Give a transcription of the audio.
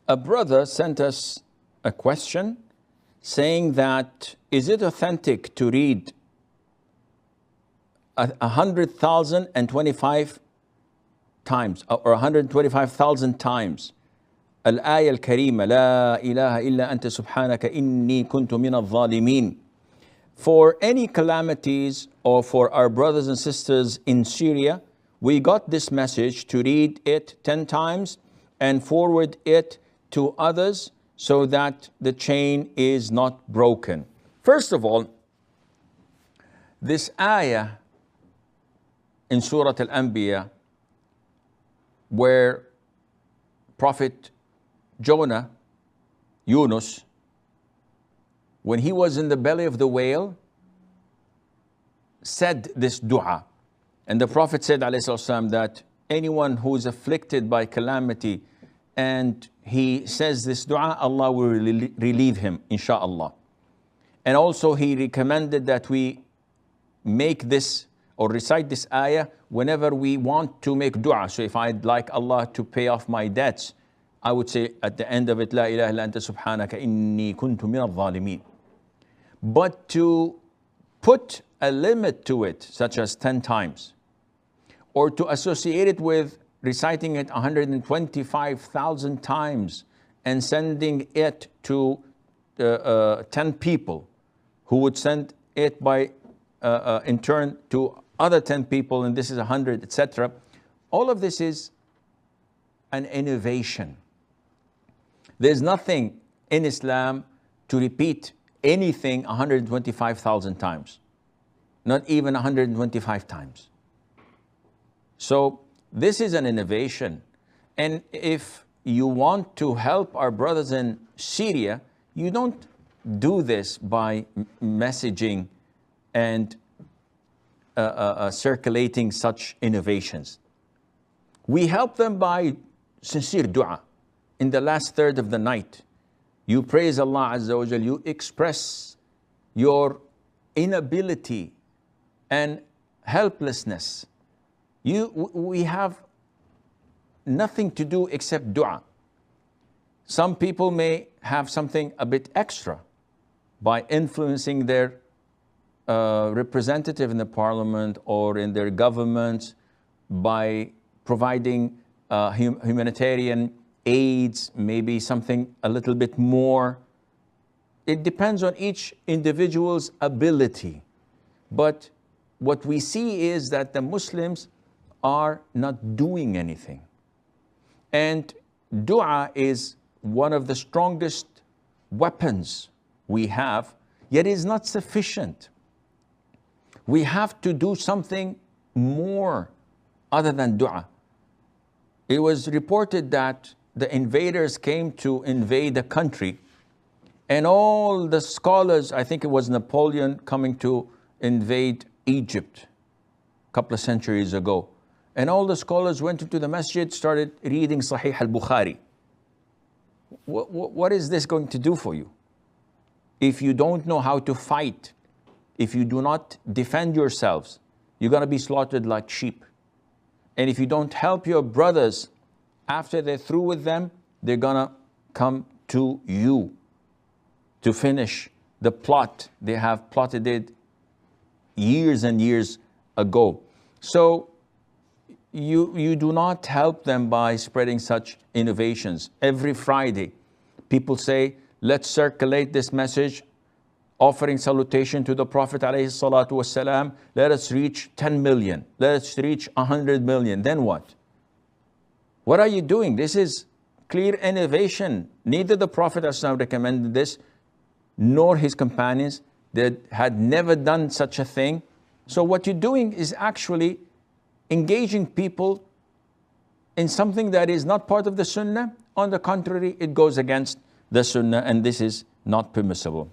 A brother sent us a question saying that, is it authentic to read 100,025 times or 125,000 times الآية الكريمة لا إله إلا أنت سبحانك إني كنت من الظالمين for any calamities or for our brothers and sisters in Syria? We got this message to read it 10 times and forward it to others so that the chain is not broken. First of all, this ayah in Surah Al-Anbiya, where Prophet Jonah, Yunus, when he was in the belly of the whale, said this dua. And the Prophet said, ﷺ, that anyone who is afflicted by calamity and he says this dua, Allah will relieve him, insha'Allah. And also he recommended that we make this or recite this ayah whenever we want to make dua. So if I'd like Allah to pay off my debts, I would say at the end of it, La ilaha illa anta subhanaka inni kuntu min al-zalimin. But to put a limit to it, such as 10 times, or to associate it with reciting it 125,000 times and sending it to 10 people who would send it by in turn to other 10 people, and this is 100, etc. All of this is an innovation. There's nothing in Islam to repeat anything 125,000 times, not even 125 times. So this is an innovation. And if you want to help our brothers in Syria, you don't do this by messaging and circulating such innovations. We help them by sincere dua. In the last third of the night, you praise Allah Azza wa Jal, you express your inability and helplessness. We have nothing to do except dua. Some people may have something a bit extra by influencing their representative in the parliament or in their government, by providing humanitarian aids, maybe something a little bit more. It depends on each individual's ability. But what we see is that the Muslims are not doing anything. And dua is one of the strongest weapons we have, yet it is not sufficient. We have to do something more other than dua. It was reported that the invaders came to invade a country, and all the scholars, I think it was Napoleon coming to invade Egypt a couple of centuries ago, and all the scholars went into the masjid, started reading Sahih al-Bukhari. What is this going to do for you? If you don't know how to fight, if you do not defend yourselves, you're going to be slaughtered like sheep. And if you don't help your brothers after they're through with them, they're going to come to you to finish the plot. They have plotted it years and years ago. So you do not help them by spreading such innovations. Every Friday, people say, let's circulate this message, offering salutation to the Prophet ﷺ. Let us reach 10 million. Let us reach 100 million. Then what? What are you doing? This is clear innovation. Neither the Prophet ﷺ recommended this, nor his companions. They had never done such a thing. So what you're doing is actually engaging people in something that is not part of the Sunnah. On the contrary, it goes against the Sunnah, and this is not permissible.